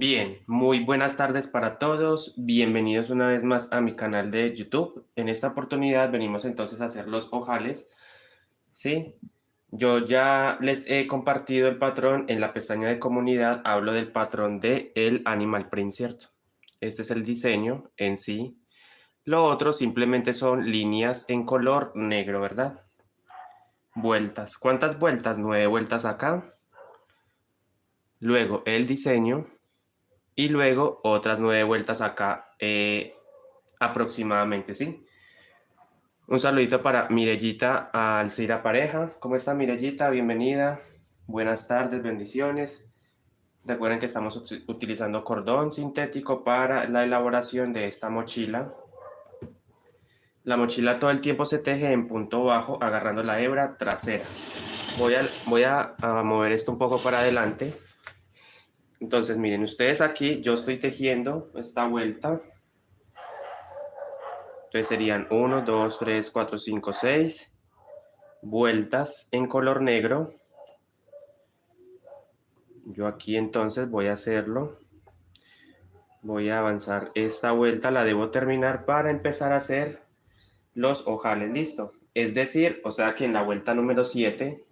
Bien, muy buenas tardes para todos. Bienvenidos una vez más a mi canal de YouTube. En esta oportunidad venimos entonces a hacer los ojales. ¿Sí? Yo ya les he compartido el patrón en la pestaña de comunidad. Hablo del patrón de el Animal Print, ¿cierto? Este es el diseño en sí. Lo otro simplemente son líneas en color negro, ¿verdad? Vueltas. ¿Cuántas vueltas? 9 vueltas acá. Luego el diseño. Y luego otras 9 vueltas acá aproximadamente, ¿sí? Un saludito para Mirellita Alcira Pareja. ¿Cómo está Mirellita? Bienvenida. Buenas tardes, bendiciones. Recuerden que estamos utilizando cordón sintético para la elaboración de esta mochila. La mochila todo el tiempo se teje en punto bajo agarrando la hebra trasera. Voy a mover esto un poco para adelante. Entonces miren, ustedes aquí, yo estoy tejiendo esta vuelta. Entonces serían 1, 2, 3, 4, 5, 6 vueltas en color negro. Yo aquí entonces voy a hacerlo. Voy a avanzar esta vuelta, la debo terminar para empezar a hacer los ojales. Listo. Es decir, o sea que en la vuelta número 7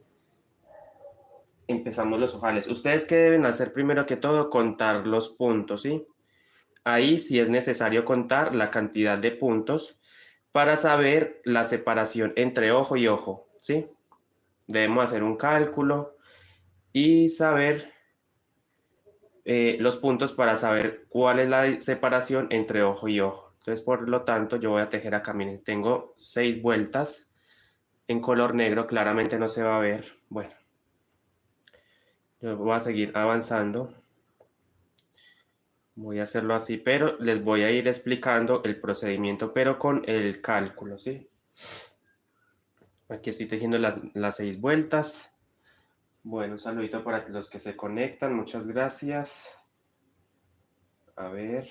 empezamos los ojales. Ustedes qué deben hacer primero que todo, contar los puntos, ¿sí? Ahí sí es necesario contar la cantidad de puntos para saber la separación entre ojo y ojo, ¿sí? Debemos hacer un cálculo y saber los puntos para saber cuál es la separación entre ojo y ojo. Entonces, por lo tanto, yo voy a tejer acá. Miren, tengo 6 vueltas en color negro. Claramente no se va a ver. Bueno, yo voy a seguir avanzando. Voy a hacerlo así, pero les voy a ir explicando el procedimiento, pero con el cálculo, ¿sí? Aquí estoy tejiendo las 6 vueltas. Bueno, un saludito para los que se conectan. Muchas gracias. A ver.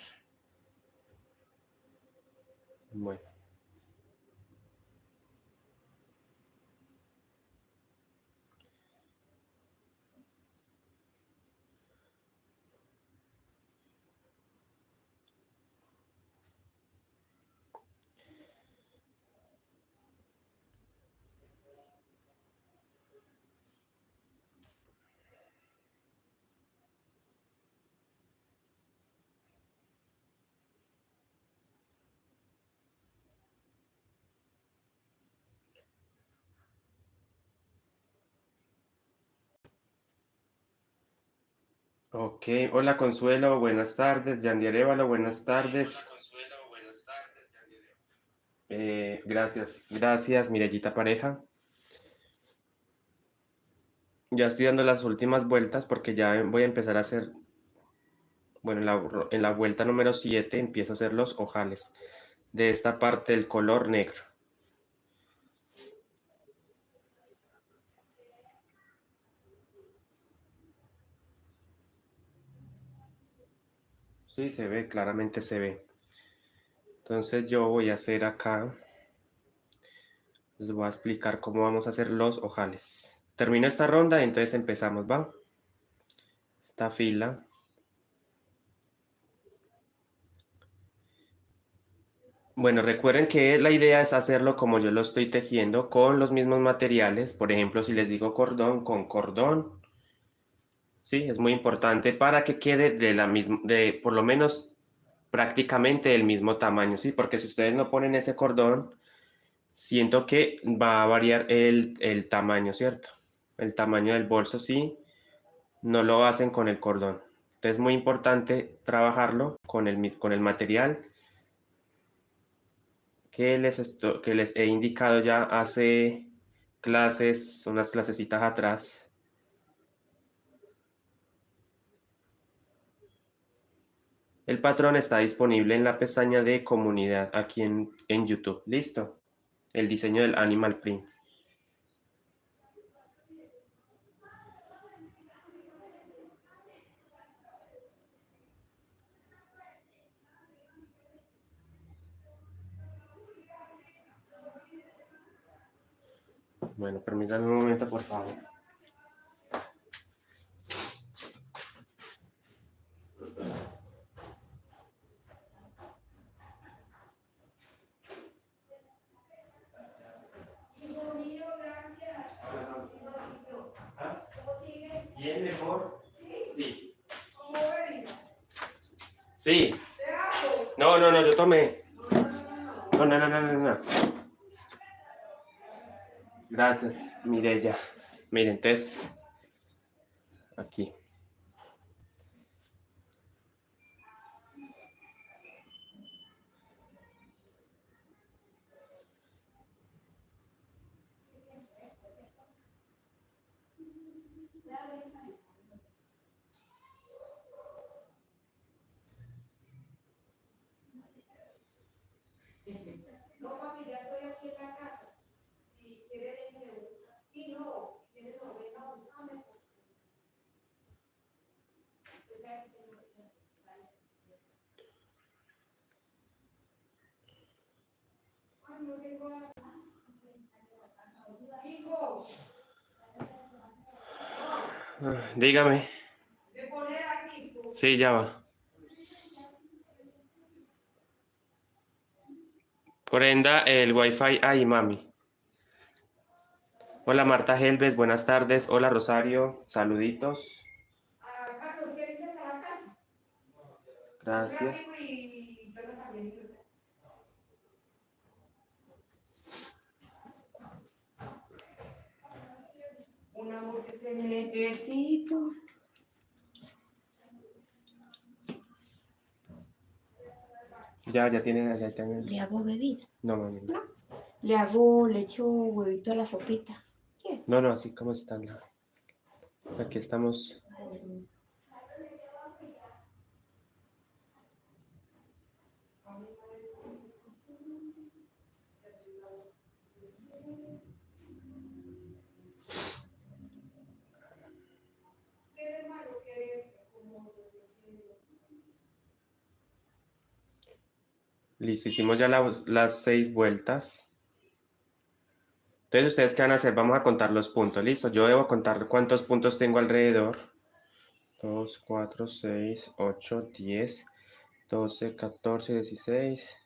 Bueno. Ok, hola Consuelo, buenas tardes. Yandy Arevalo, buenas tardes. Gracias, Mirellita Pareja. Ya estoy dando las últimas vueltas porque ya voy a empezar a hacer, bueno, en la vuelta número 7 empiezo a hacer los ojales de esta parte del color negro. Sí, se ve, claramente se ve. Entonces yo voy a hacer acá, les voy a explicar cómo vamos a hacer los ojales. Termino esta ronda y entonces empezamos, ¿va? Esta fila. Bueno, recuerden que la idea es hacerlo como yo lo estoy tejiendo con los mismos materiales. Por ejemplo, si les digo cordón, con cordón. Sí, es muy importante para que quede de la misma, de por lo menos prácticamente del mismo tamaño, sí, porque si ustedes no ponen ese cordón, siento que va a variar el tamaño, ¿cierto? El tamaño del bolso, sí, no lo hacen con el cordón. Entonces es muy importante trabajarlo con el material que les he indicado ya hace clases, unas clasecitas atrás. El patrón está disponible en la pestaña de comunidad aquí en YouTube. Listo. El diseño del Animal Print. Bueno, permítanme un momento, por favor. Sí. No, no, no, yo tomé. No, no, no, no, no, no. Gracias, Mireya. Mire, entonces, aquí. Dígame. Sí, ya va. Prenda el Wi-Fi ahí, mami. Hola Marta Helves, buenas tardes. Hola Rosario, saluditos. Gracias. Un amor que te necesito. Ya tiene, ya tiene. Le hago bebida. No, mami. No, Le echo huevito a la sopita. ¿Qué? no, así como están. Aquí estamos. Listo, hicimos ya las 6 vueltas. Entonces, ¿ustedes qué van a hacer? Vamos a contar los puntos. Listo, yo debo contar cuántos puntos tengo alrededor. 2, 4, 6, 8, 10, 12, 14, 16.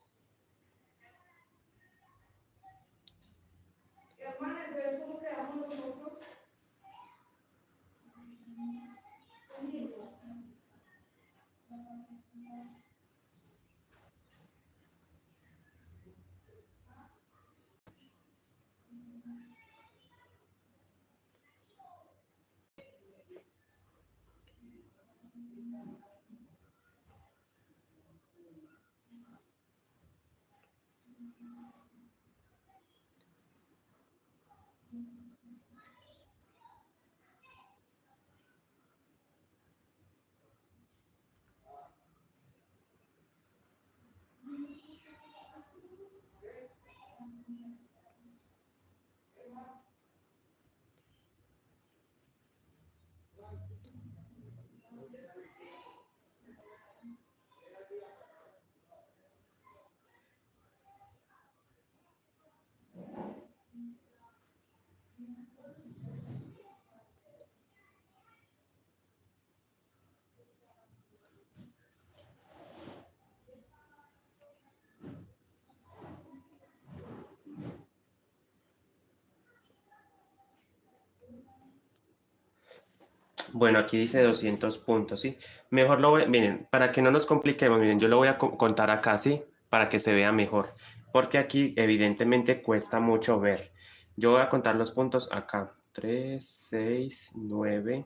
Bueno, aquí dice 200 puntos, ¿sí? Mejor miren, para que no nos compliquemos, miren, yo lo voy a contar acá, ¿sí? Para que se vea mejor, porque aquí evidentemente cuesta mucho ver. Yo voy a contar los puntos acá. 3, 6, 9,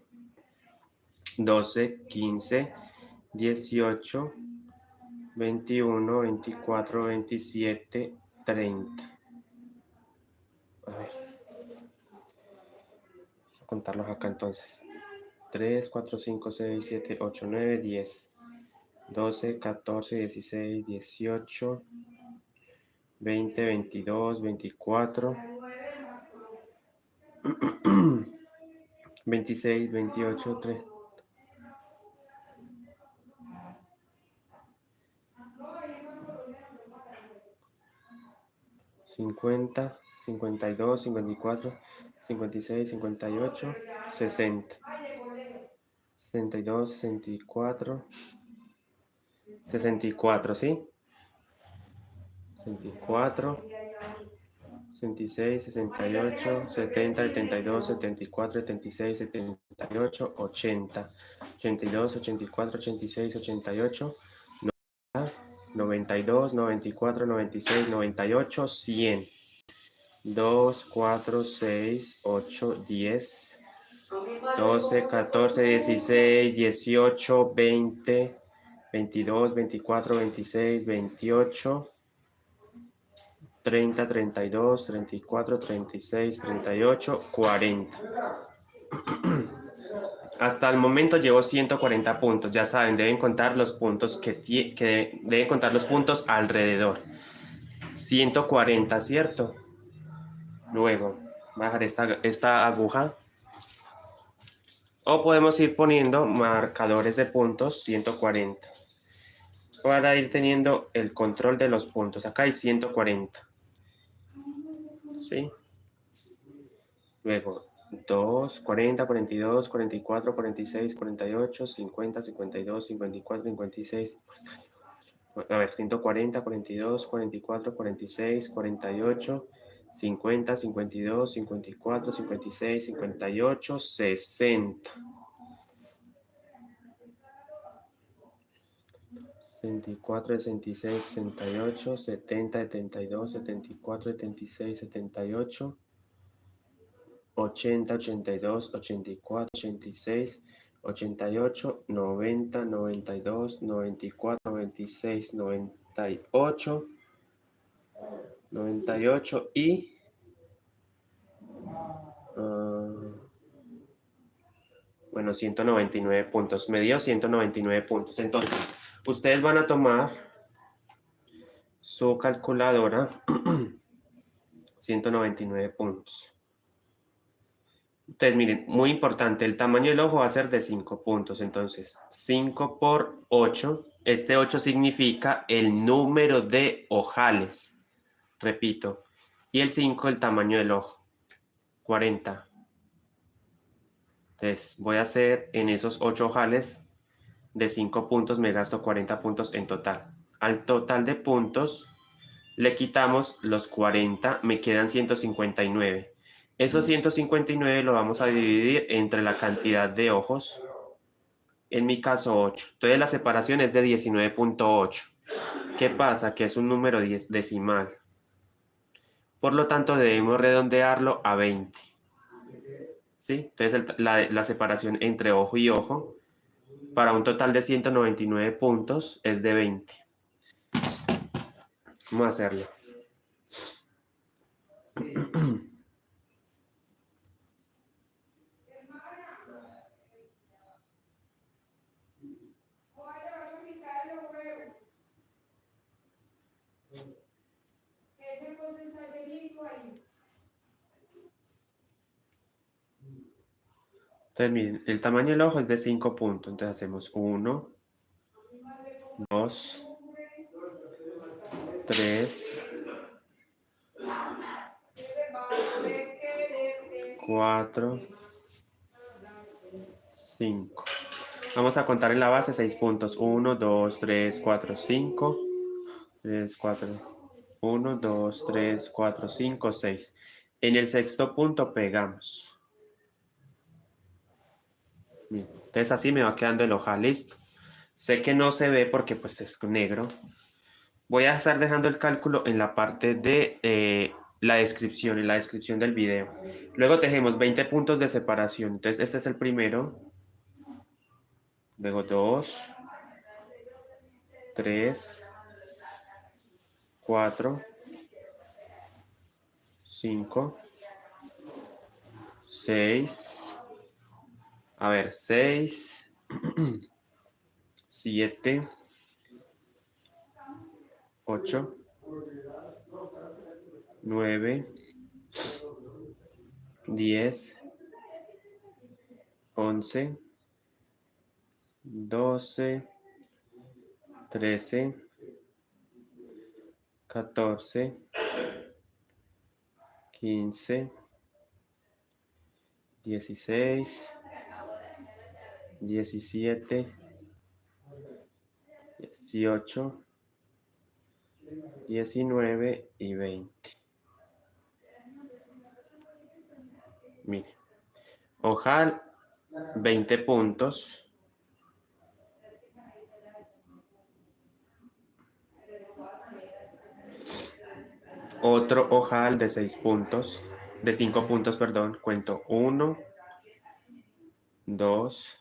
12, 15, 18, 21, 24, 27, 30. A ver, vamos a contarlos acá entonces. 3, 4, 5, 6, 7, 8, 9, 10. 12, 14, 16, 18, 20, 22, 24, 26, 28, 3, 50, 52, 54, 56, 58, 60, 62, 64, 64, ¿sí? 64, 66, 68, 70, 72, 74, 76, 78, 80, 82, 84, 86, 88, 92, 94, 96, 98, 100. 2, 4, 6, 8, 10, 12, 14, 16, 18, 20, 22, 24, 26, 28, 30, 32, 34, 36, 38, 40. Hasta el momento llevo 140 puntos. Ya saben, deben contar los puntos que deben contar los puntos alrededor. 140, ¿cierto? Luego, bajar esta aguja. O podemos ir poniendo marcadores de puntos 140 para ir teniendo el control de los puntos. Acá hay 140. ¿Sí? Luego 2, 40, 42, 44, 46, 48, 50, 52, 54, 56. A ver, 140, 42, 44, 46, 48, 50, 52, 54, 56, 58, 60. 64, 66, 68, 70, 72, 74, 76, 78, 80, 82, 84, 86, 88, 90, 92, 94, 96, 98, 98 y bueno, 199 puntos. Me dio 199 puntos. Entonces, ustedes van a tomar su calculadora, 199 puntos. Entonces, miren, muy importante, el tamaño del ojo va a ser de 5 puntos. Entonces, 5 por 8. Este 8 significa el número de ojales. Repito. Y el 5, el tamaño del ojo. 40. Entonces, voy a hacer en esos 8 ojales de 5 puntos, me gasto 40 puntos en total. Al total de puntos, le quitamos los 40, me quedan 159. Esos 159 lo vamos a dividir entre la cantidad de ojos, en mi caso 8. Entonces la separación es de 19.8. ¿Qué pasa? Que es un número decimal. Por lo tanto, debemos redondearlo a 20. ¿Sí? Entonces la separación entre ojo y ojo para un total de 199 puntos es de 20. Vamos a hacerlo. Entonces, miren, el tamaño del ojo es de 5 puntos. Entonces hacemos 1, 2, 3, 4, 5. Vamos a contar en la base 6 puntos. 1, 2, 3, 4, 5. 3, 4. 1, 2, 3, 4, 5, 6. En el sexto punto pegamos. Bien, entonces así me va quedando el ojal listo. Sé que no se ve porque pues es negro. Voy a estar dejando el cálculo en la parte de la descripción, en la descripción del video. Luego tejemos 20 puntos de separación. Entonces este es el primero. Luego 2, 3, 4, 5, 6. A ver, 6, 7, 8, 9, 10, 11, 12, 13, 14, 15, 16, 17, 18, 19 y 20. Mire, ojal 20 puntos. otro ojal de 6 puntos, de 5 puntos, perdón. Cuento 1, 2,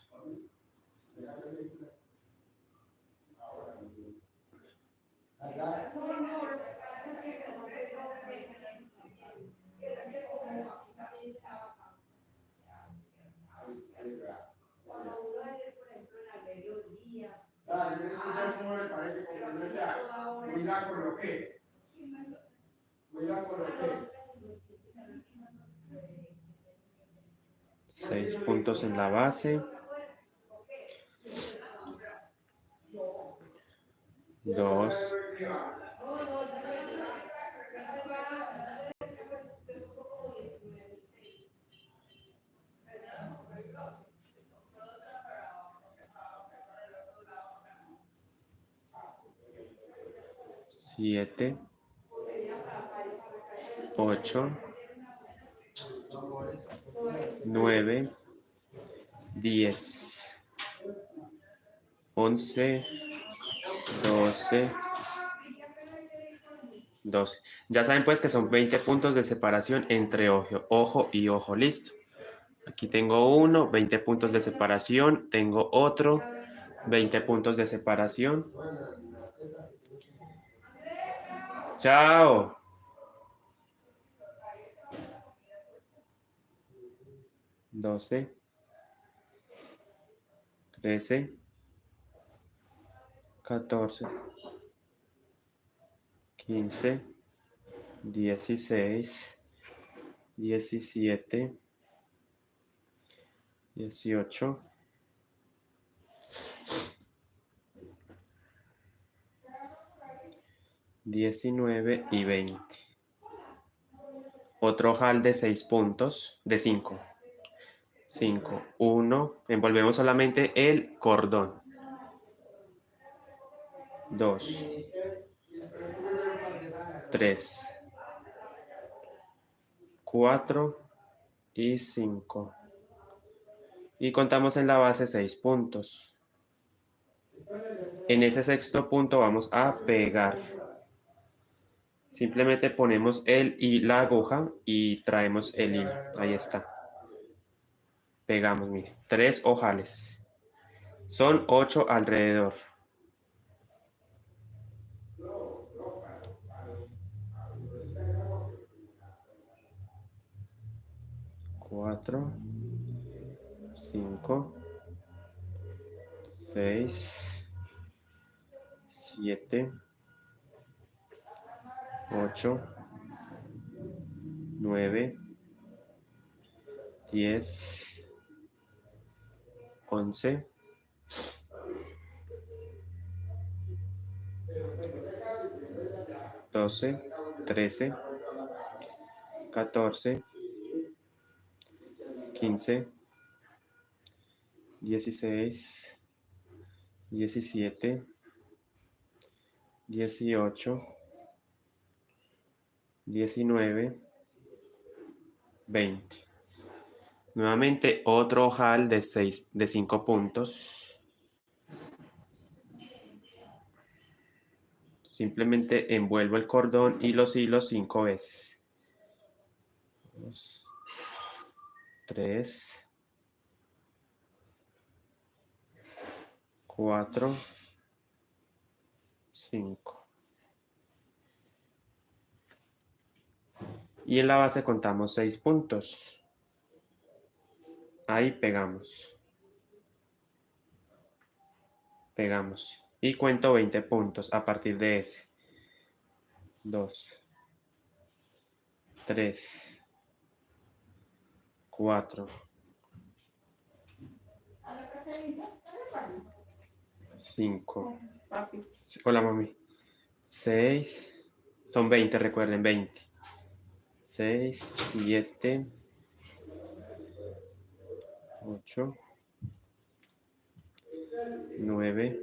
6 puntos en la base, 2, 7, 8, 9, 10, 11, 12, 12. Ya saben pues que son 20 puntos de separación entre ojo y ojo. Listo. Aquí tengo uno, 20 puntos de separación. Tengo otro, 20 puntos de separación. Chao. 12, 13, 14, 15, 16, 17, 18, 19 y 20. Otro ojal de 6 puntos, de 5. 5, 1. Envolvemos solamente el cordón. 2, 3, 4 y 5. Y contamos en la base 6 puntos. En ese sexto punto vamos a pegar. Simplemente ponemos la aguja y traemos el hilo. Ahí está. Pegamos, mire, 3 ojales. Son 8 alrededor. 4, 5, 6, 7, 8, 9, 10, 11, 12, 13, 14, 15, 16, 17, 18, 19, 20. Nuevamente otro ojal de 5 puntos. Simplemente envuelvo el cordón y los hilos 5 veces. 2, 3, 4, 5. Y en la base contamos 6 puntos. Ahí pegamos. Pegamos. Y cuento 20 puntos a partir de ese. 2, 3, 4, 5. Hola, mami. 6. Son 20, recuerden, 20. 6, 7, 8, 9,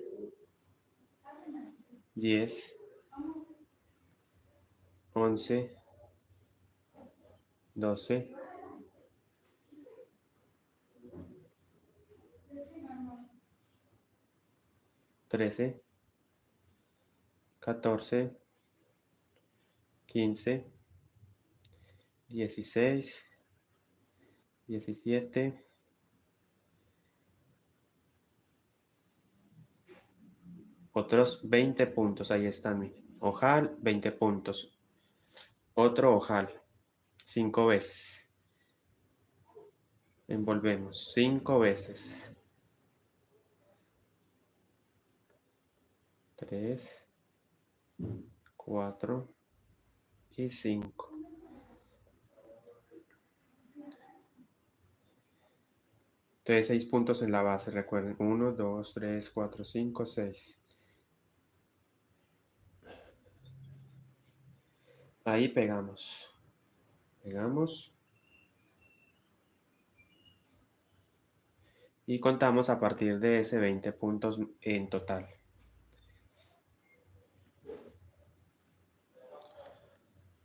10, 11, 12, 13, 14, 15, 16, 17, otros 20 puntos, ahí están, miren. Ojal, 20 puntos. Otro ojal, 5 veces. Envolvemos 5 veces. 3, 4 y 5. Entonces 6 puntos en la base, recuerden. 1, 2, 3, 4, 5, 6. Ahí pegamos. Pegamos. Y contamos a partir de ese 20 puntos en total.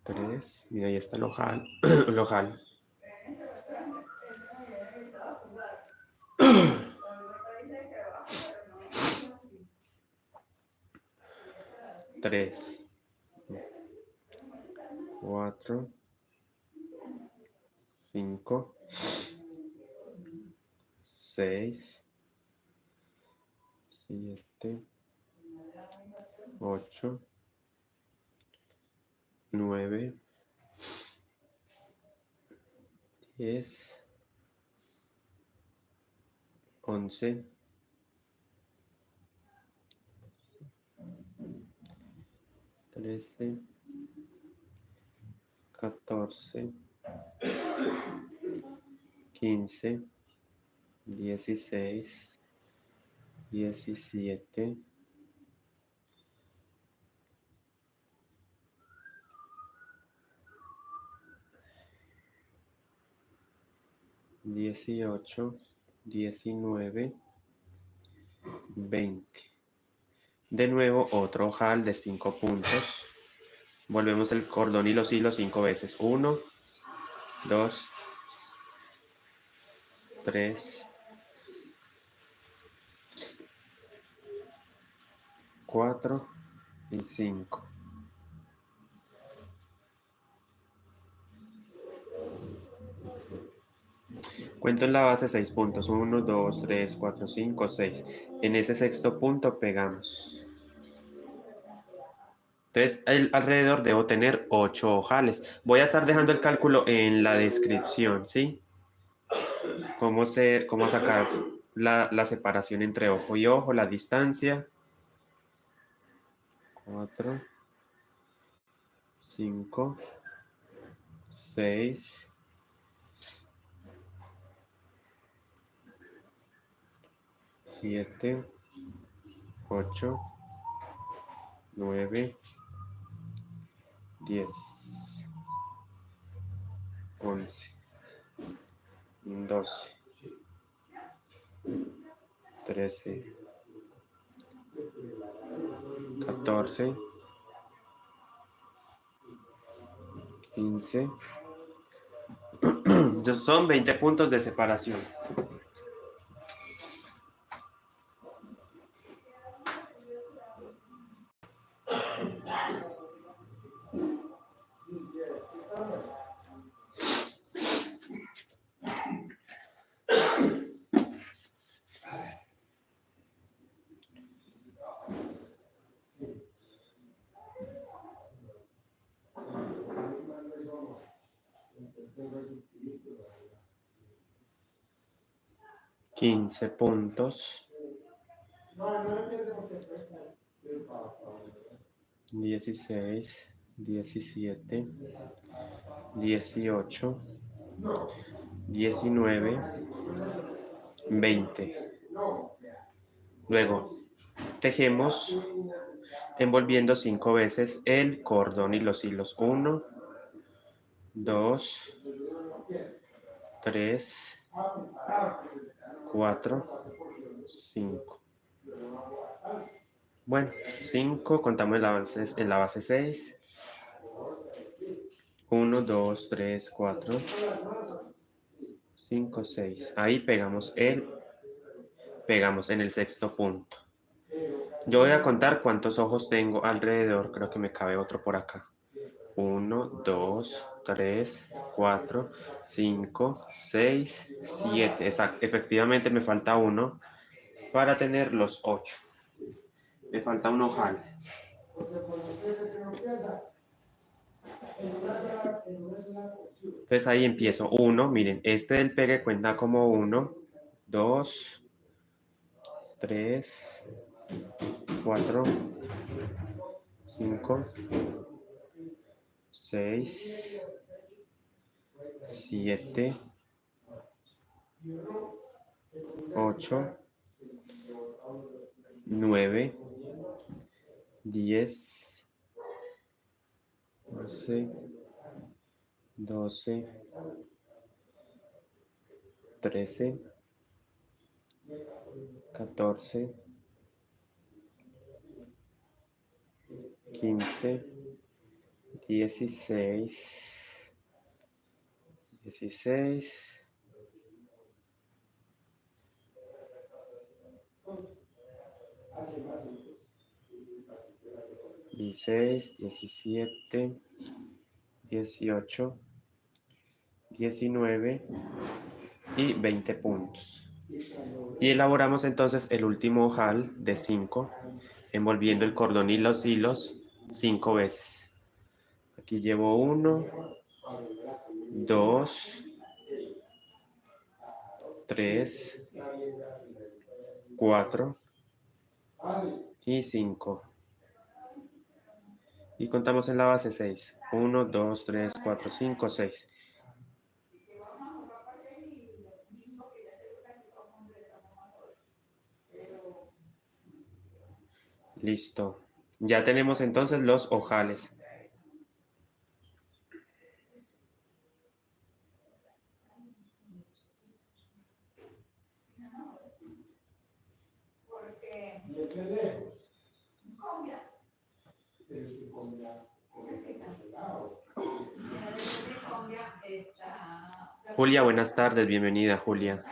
3, y ahí está el ojal. El ojal. 3, 4, 5, 6, 7, 8, 9, 10, 11, 13, 14, 15, 16, 17, 18, 19, 20. De nuevo, otro ojal de 5 puntos. Volvemos el cordón y los hilos 5 veces. 1, 2, 3, 4 y 5. Cuento en la base 6 puntos. 1, 2, 3, 4, 5, 6. En ese sexto punto pegamos. Entonces, alrededor debo tener 8 ojales. Voy a estar dejando el cálculo en la descripción, ¿sí? Cómo sacar la separación entre ojo y ojo, la distancia. 4, 5, 6, 7, 8, 9, 10, 11, 12, 13, 14, 15. Son 20 puntos de separación. Quince puntos. 16, 17, 18, 19, 20. Luego, tejemos envolviendo 5 veces el cordón y los hilos. 1, 2, 3, 4, 5. Bueno, 5, contamos en la base 6. 1, 2, 3, 4, 5, 6. Ahí pegamos en el sexto punto. Yo voy a contar cuántos ojos tengo alrededor. Creo que me cabe otro por acá. 1, 2, 3, 4, 5, 6, 7. Exacto. Efectivamente me falta uno para tener los 8. Me falta un ojal. Entonces ahí empiezo. 1, miren, este del pegue cuenta como 1, 2, 3, 4, 5, 6, 7, 8, 9, 10, 11, 12, 13, 14, 15, 16, 16, 16, 17, 18, 19 y 20 puntos. Y elaboramos entonces el último ojal de 5, envolviendo el cordón y los hilos 5 veces. Aquí llevo 1, 2, 3, 4 y 5. Y contamos en la base 6. 1, 2, 3, 4, 5, 6. Listo. Ya tenemos entonces los ojales. Julia, buenas tardes. Bienvenida, Julia.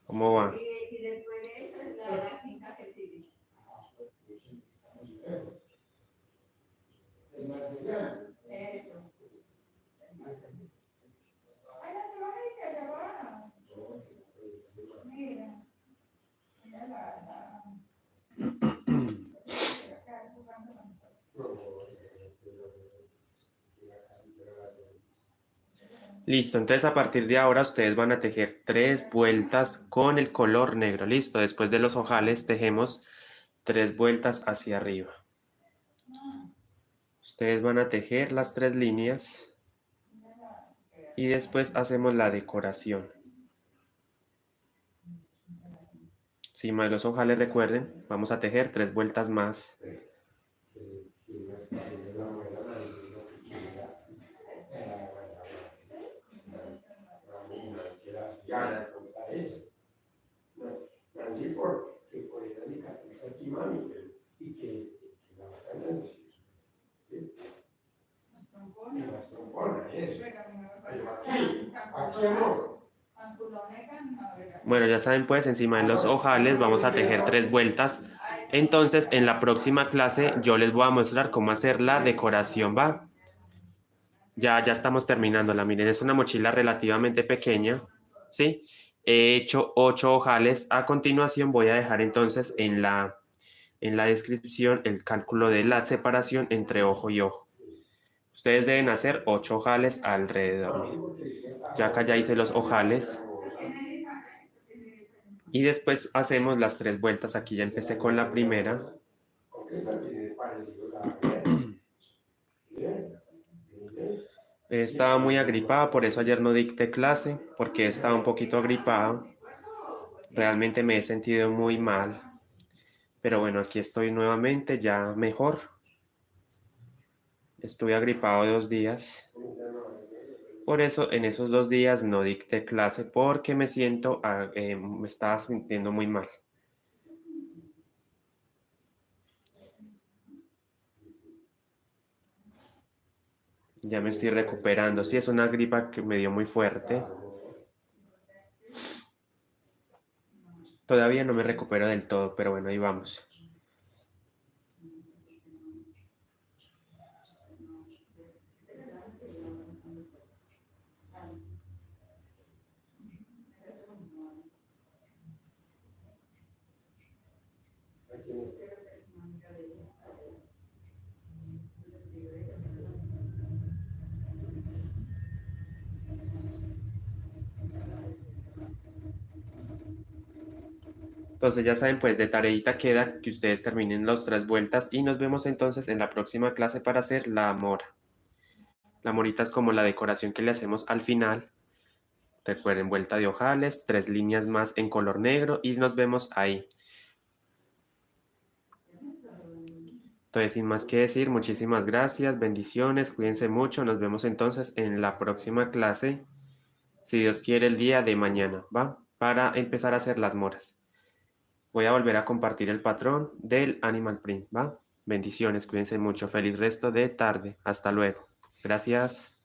¿Cómo va? Listo, entonces a partir de ahora ustedes van a tejer 3 vueltas con el color negro. Listo, después de los ojales tejemos 3 vueltas hacia arriba. Ustedes van a tejer las 3 líneas y después hacemos la decoración. Encima de los ojales, recuerden, vamos a tejer 3 vueltas más. Bueno, ya saben, pues encima de los ojales vamos a tejer 3 vueltas. Entonces, en la próxima clase yo les voy a mostrar cómo hacer la decoración, ¿va? Ya estamos terminándola. Miren, es una mochila relativamente pequeña, ¿sí? He hecho 8 ojales. A continuación voy a dejar entonces en la descripción el cálculo de la separación entre ojo y ojo. Ustedes deben hacer 8 ojales alrededor. Miren. Ya acá ya hice los ojales. Y después hacemos las 3 vueltas. Aquí ya empecé con la primera. Estaba muy agripada, por eso ayer no dicté clase, porque estaba un poquito agripado. Realmente me he sentido muy mal. Pero bueno, aquí estoy nuevamente, ya mejor. Estuve agripado 2 días. Por eso en esos 2 días no dicté clase porque me estaba sintiendo muy mal. Ya me estoy recuperando. Sí, es una gripa que me dio muy fuerte. Todavía no me recupero del todo, pero bueno, ahí vamos. Entonces ya saben, pues de tareita queda que ustedes terminen las 3 vueltas y nos vemos entonces en la próxima clase para hacer la mora. La morita es como la decoración que le hacemos al final. Recuerden, vuelta de ojales, 3 líneas más en color negro y nos vemos ahí. Entonces, sin más que decir, muchísimas gracias, bendiciones, cuídense mucho, nos vemos entonces en la próxima clase, si Dios quiere, el día de mañana, ¿va? Para empezar a hacer las moras. Voy a volver a compartir el patrón del Animal Print, ¿va? Bendiciones, cuídense mucho, feliz resto de tarde, hasta luego. Gracias.